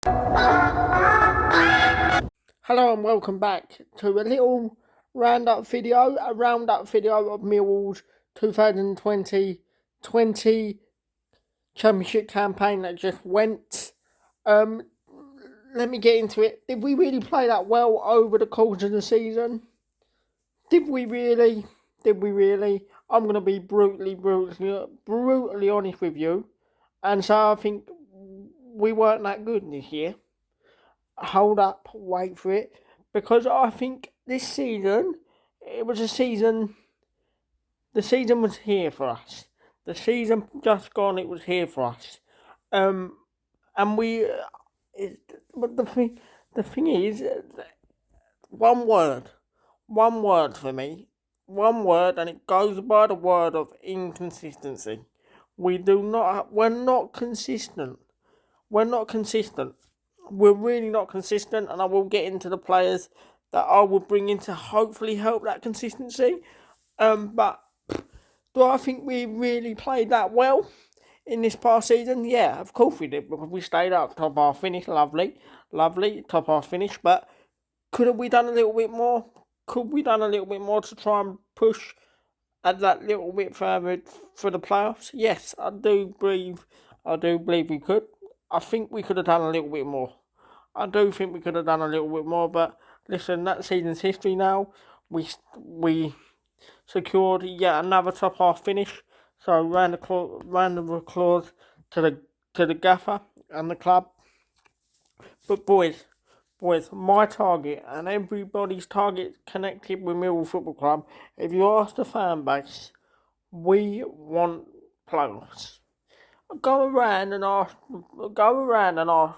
Hello and welcome back to a little roundup video of Millwall's 2020 Championship campaign that just went. Let me get into it. Did we really play that well over the course of the season? Did we really? I'm going to be brutally honest with you. And so I think we weren't that good this year. Hold up, wait for it. Because I think this season, it was a season, the season was here for us. The season just gone, it was here for us. And we, but the thing is, one word for me, one word, and it goes by the word of inconsistency. We're not consistent. We're not consistent. We're really not consistent, and I will get into the players that I will bring in to hopefully help that consistency. But do I think we really played that well in this past season? Yeah, of course we did, because we stayed up top half finish. Lovely top half finish. But could have we done a little bit more? Could we done a little bit more to try and push at that little bit further for the playoffs? Yes, I do believe we could. I think we could have done a little bit more. I do think we could have done a little bit more, but listen, that season's history now. We secured yet another top half finish, so round of applause to the gaffer and the club. But boys, my target and everybody's target connected with Millwall Football Club. If you ask the fan base, we want playoffs. Go around and ask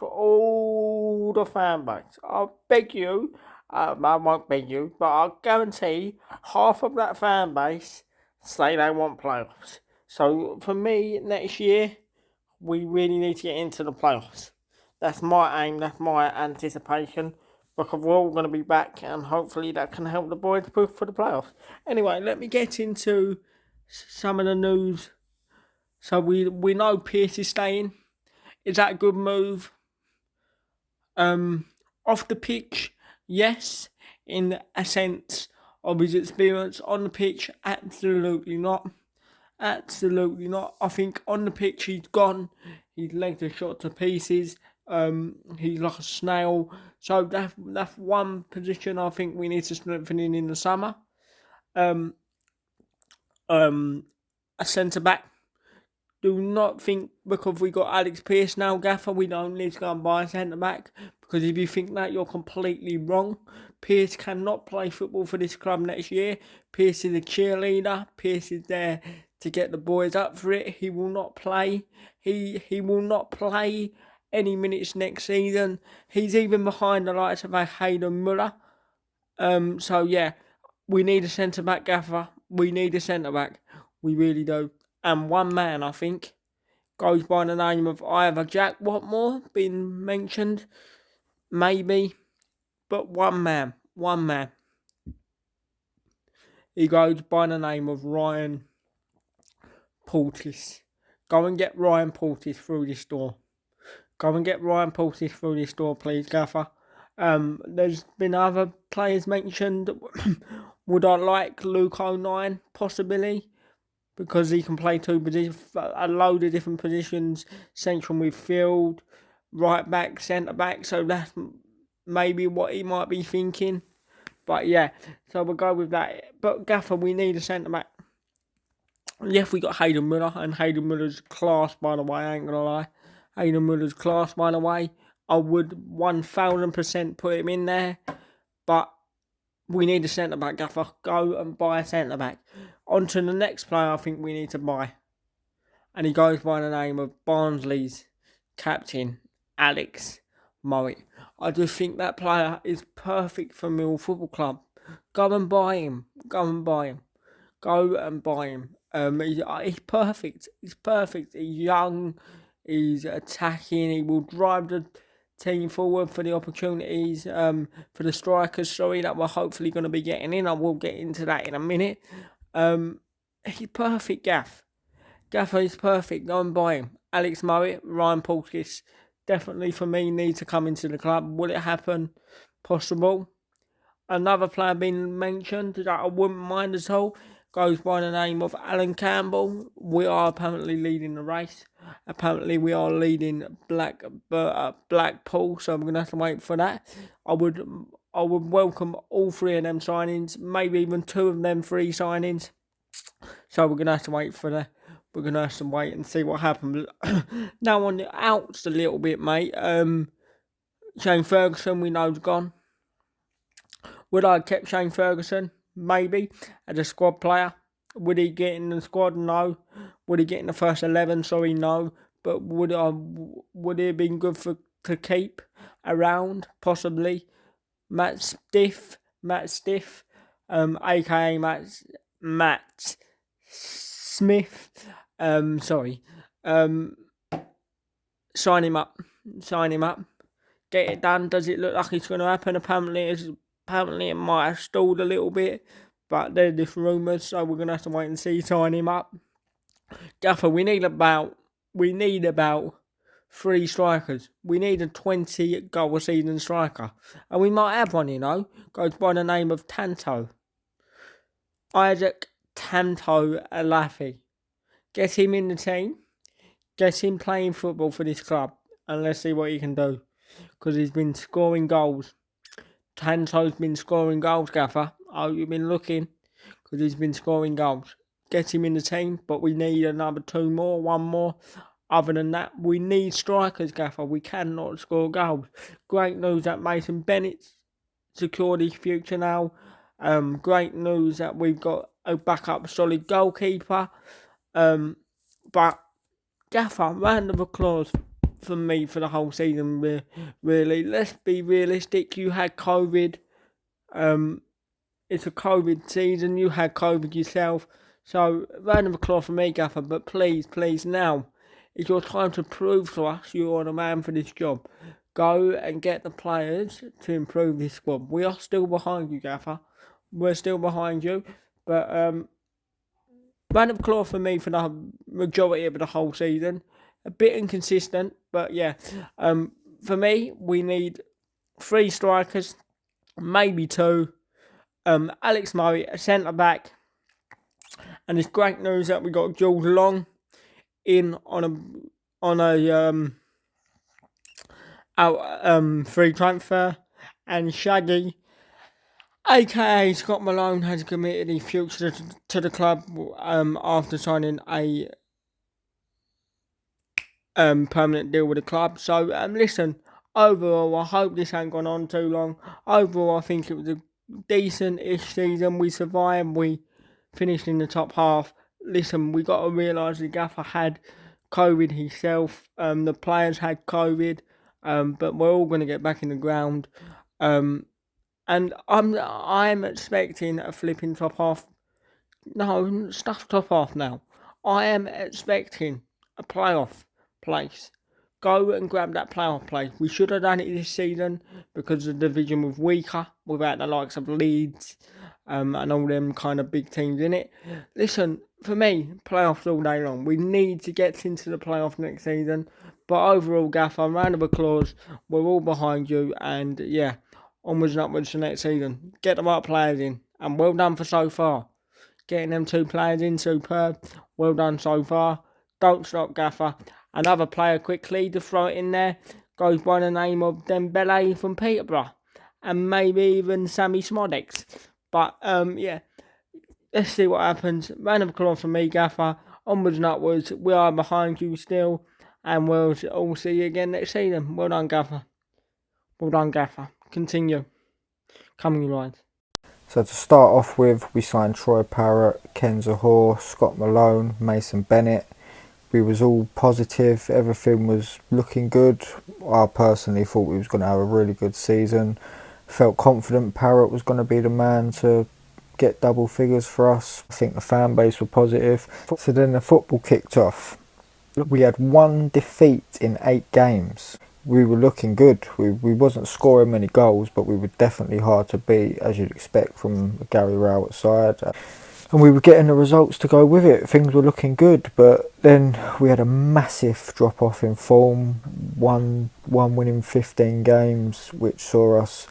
all the fan base. I beg you, I won't beg you, but I guarantee half of that fan base say they want playoffs. So for me, next year, we really need to get into the playoffs. That's my aim, that's my anticipation, because we're all going to be back, and hopefully that can help the boys push for the playoffs. Anyway, let me get into some of the news. So we know Pearce is staying. Is that a good move? Off the pitch, yes. In a sense of his experience on the pitch, absolutely not. Absolutely not. I think on the pitch he's gone. His legs are shot to pieces. He's like a snail. So that's one position I think we need to strengthen in the summer. A centre back. Do not think because we got Alex Pearce now, Gaffer, we don't need to go and buy a centre back. Because if you think that, you're completely wrong. Pearce cannot play football for this club next year. Pearce is a cheerleader. Pearce is there to get the boys up for it. He will not play. He will not play any minutes next season. He's even behind the likes of Hayden Muller. So yeah, we need a centre back, Gaffer. We need a centre back. We really do. And one man, I think, goes by the name of either Jack Watmore, been mentioned, maybe, but one man. He goes by the name of Ryan Portis. Go and get Ryan Portis through this door. Please, Gaffer. There's been other players mentioned. Would I like Luke O'Nien, possibly? Because he can play two positions, a load of different positions, central midfield, right back, centre back. So that's maybe what he might be thinking. But yeah, so we'll go with that. But Gaffer, we need a centre back. Yes, we got Hayden Muller, and Hayden Muller's class, by the way. I ain't gonna lie, Hayden Muller's class, by the way. I would 1000% put him in there, but we need a centre back, Gaffer. Go and buy a centre back. On to the next player I think we need to buy. And he goes by the name of Barnsley's captain, Alex Murray. I just think that player is perfect for Millwall Football Club. Go and buy him. He's perfect. He's young. He's attacking. He will drive the team forward for the opportunities, for the strikers, that we're hopefully going to be getting in. I will get into that in a minute. He's perfect, Gaffer is perfect. Go and buy him. Alex Murray, Ryan Portis, definitely for me need to come into the club. Will it happen? Possible. Another player being mentioned that I wouldn't mind at all goes by the name of Alan Campbell. We are apparently leading the race. Apparently we are leading Blackpool, so we're going to have to wait for that. I would welcome all three of them signings, maybe even two of them three signings. So we're going to have to wait for that. We're going to have to wait and see what happens. Now on the outs a little bit, mate. Shane Ferguson, we know's gone. Would I have kept Shane Ferguson? Maybe. As a squad player. Would he get in the squad? No. Would he get in the first 11? Sorry, no. But would it have been good to keep around? Possibly. Matt Stiff, aka Matt Smith. Sign him up. Get it done. Does it look like it's going to happen? Apparently it might have stalled a little bit, but they're just rumours, so we're going to have to wait and see. Sign him up. Gaffer, we need about 3 strikers. We need a 20-goal a season striker, and we might have one, goes by the name of Isaac Tanto Alafi. Get him in the team. Get him playing football for this club, and let's see what he can do, because he's been scoring goals. Tanto's been scoring goals, Gaffer. Oh, you've been looking, because he's been scoring goals. Get him in the team, but we need another 2 more, 1 more. Other than that, we need strikers, Gaffer. We cannot score goals. Great news that Mason Bennett's secured his future now. Great news that we've got a backup solid goalkeeper. But Gaffer, round of applause for me for the whole season, really. Let's be realistic. You had COVID. It's a COVID season. You had COVID yourself. So, round of applause for me, Gaffer. But please, now, it's your time to prove to us you are the man for this job. Go and get the players to improve this squad. We are still behind you, Gaffer. We're still behind you. But, round of applause for me for the majority of the whole season. A bit inconsistent, but yeah. For me, we need 3 strikers, maybe 2. Alex Murray, a centre-back. And it's great news that we got Jules Long in on a free transfer. And Shaggy, aka Scott Malone, has committed his future to the club after signing a permanent deal with the club. So listen, overall I hope this ain't gone on too long. Overall I think it was a decent-ish season. We survived, we finished in the top half. Listen, we got to realise the Gaffer had COVID himself. The players had COVID, but we're all going to get back in the ground. And I'm expecting a flipping top half. No, stuff top half now. I am expecting a playoff place. Go and grab that playoff place. We should have done it this season because the division was weaker without the likes of Leeds and all them kind of big teams in it. Listen, for me, playoffs all day long. We need to get into the playoff next season. But overall, Gaffer, round of applause. We're all behind you, and yeah, onwards and upwards to next season. Get the right players in, and well done for so far. Getting them 2 players in, superb. Well done so far. Don't stop, Gaffer. Another player quickly to throw it in there goes by the name of Dembele from Peterborough. And maybe even Sammy Smodix. But, yeah. Let's see what happens. Round of applause from me, Gaffer. Onwards and upwards. We are behind you still. And we'll all see you again next season. Well done, Gaffer. Continue. Coming right. So to start off with, we signed Troy Parrott, Ken Zahor, Scott Malone, Mason Bennett. We was all positive, everything was looking good. I personally thought we was going to have a really good season. Felt confident Parrott was going to be the man to get double figures for us. I think the fan base were positive. So then the football kicked off. We had 1 defeat in 8 games. We were looking good. We wasn't scoring many goals, but we were definitely hard to beat, as you'd expect from Gary Rowett side. and we were getting the results to go with it. Things were looking good, but then we had a massive drop off in form. One winning 15 games, which saw us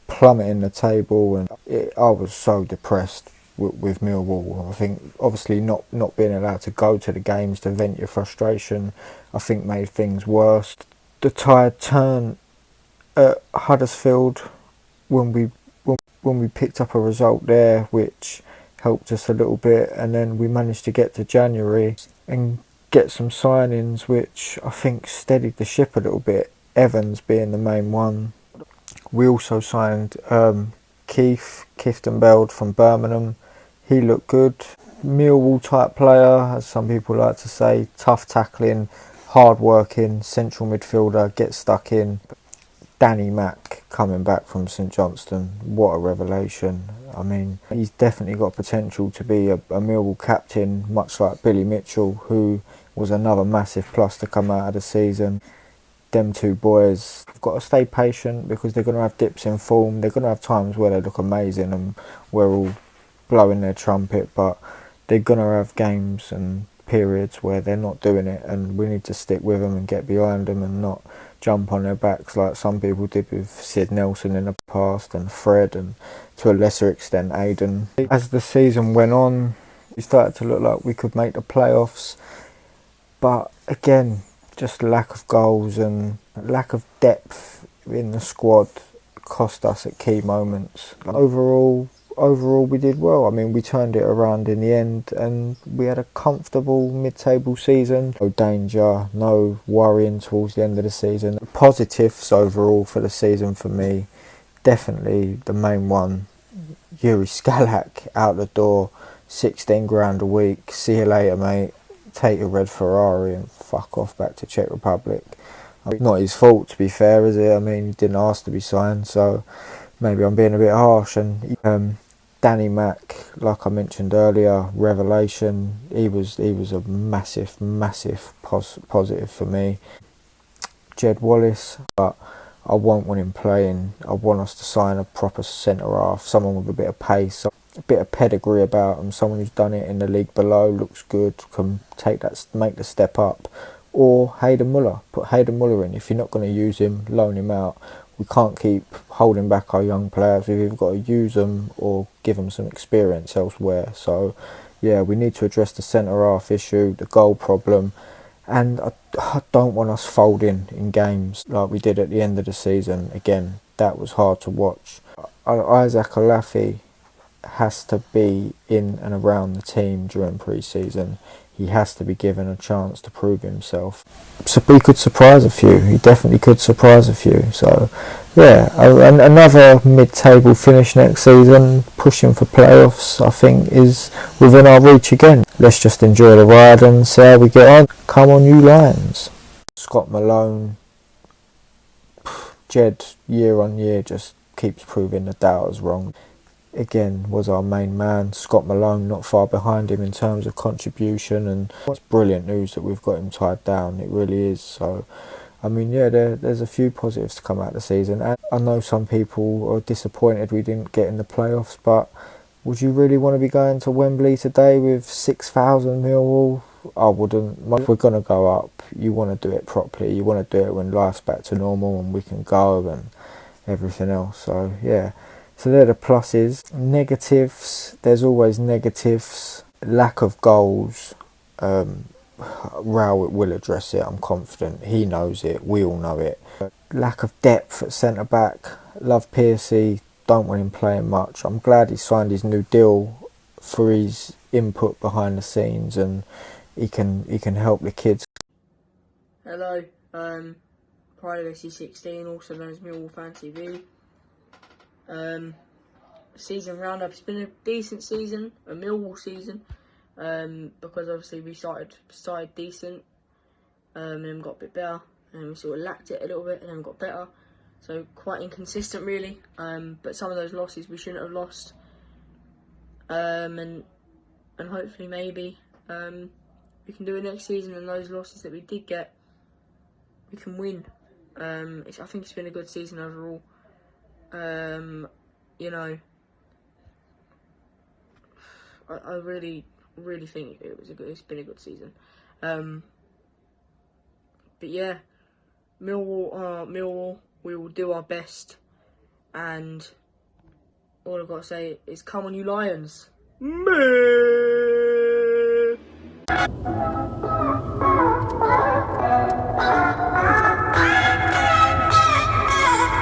plummeting the table, and I was so depressed with Millwall. I think obviously not being allowed to go to the games to vent your frustration, I think made things worse. The tide turned at Huddersfield when we picked up a result there, which helped us a little bit, and then we managed to get to January and get some signings, which I think steadied the ship a little bit. Evans being the main one. We also signed Keith Beld from Birmingham. He looked good. Millwall type player, as some people like to say, tough tackling, hard working, central midfielder, gets stuck in. Danny Mack coming back from St Johnstone, what a revelation. I mean, he's definitely got potential to be a Millwall captain, much like Billy Mitchell, who was another massive plus to come out of the season. Them two boys have got to stay patient because they're going to have dips in form. They're going to have times where they look amazing and we're all blowing their trumpet, but they're going to have games and periods where they're not doing it, and we need to stick with them and get behind them and not jump on their backs like some people did with Sid Nelson in the past and Fred, and to a lesser extent Aiden. As the season went on, it started to look like we could make the playoffs, but again, just lack of goals and lack of depth in the squad cost us at key moments. Overall we did well. I mean, we turned it around in the end and we had a comfortable mid-table season. No danger, no worrying towards the end of the season. Positives overall for the season for me, definitely the main one, Yuri Skalak out the door, 16 grand a week, see you later mate, take a red Ferrari and fuck off back to Czech Republic. Not his fault, to be fair, is it? I mean, he didn't ask to be signed, so maybe I'm being a bit harsh. And Danny Mack, like I mentioned earlier, revelation. He was a massive positive for me. Jed Wallace, but I won't want him playing. I want us to sign a proper centre half, someone with a bit of pace, a bit of pedigree about him, someone who's done it in the league below, looks good, can make the step up. Or Hayden Muller, put Hayden Muller in. If you're not going to use him, loan him out. We can't keep holding back our young players. We've either got to use them or give them some experience elsewhere. So, yeah, we need to address the centre-half issue, the goal problem. And I don't want us folding in games like we did at the end of the season. Again, that was hard to watch. Isaac Olafi has to be in and around the team during pre-season. He has to be given a chance to prove himself. So he could surprise a few. He definitely could surprise a few. So, yeah, another mid-table finish next season, pushing for playoffs, I think is within our reach again. Let's just enjoy the ride and see how we get on. Come on, you Lions. Scott Malone, Jed, year on year, just keeps proving the doubters wrong. Again, was our main man. Scott Malone not far behind him in terms of contribution, and it's brilliant news that we've got him tied down. It really is. So, I mean, yeah, there's a few positives to come out of the season. And I know some people are disappointed we didn't get in the playoffs, but would you really want to be going to Wembley today with 6,000 Millwall? I wouldn't. If we're going to go up, you want to do it properly. You want to do it when life's back to normal and we can go and everything else. So, yeah. So they're the pluses. Negatives, there's always negatives. Lack of goals. Rowett will address it, I'm confident. He knows it, we all know it. Lack of depth at centre-back. Love Piercy, don't want him playing much. I'm glad he signed his new deal for his input behind the scenes, and he can help the kids. Hello, Pride of SC16, also known as Millwall Fans TV. Season roundup, it's been a decent season, a Millwall season, because obviously we started decent, and then got a bit better, and we sort of lacked it a little bit, and then got better. So quite inconsistent really, but some of those losses we shouldn't have lost, and hopefully maybe we can do it next season, and those losses that we did get, we can win. I think it's been a good season overall. You know, I really think it's been a good season. But yeah, Millwall, we will do our best, and all I've got to say is, come on, you Lions! Mate!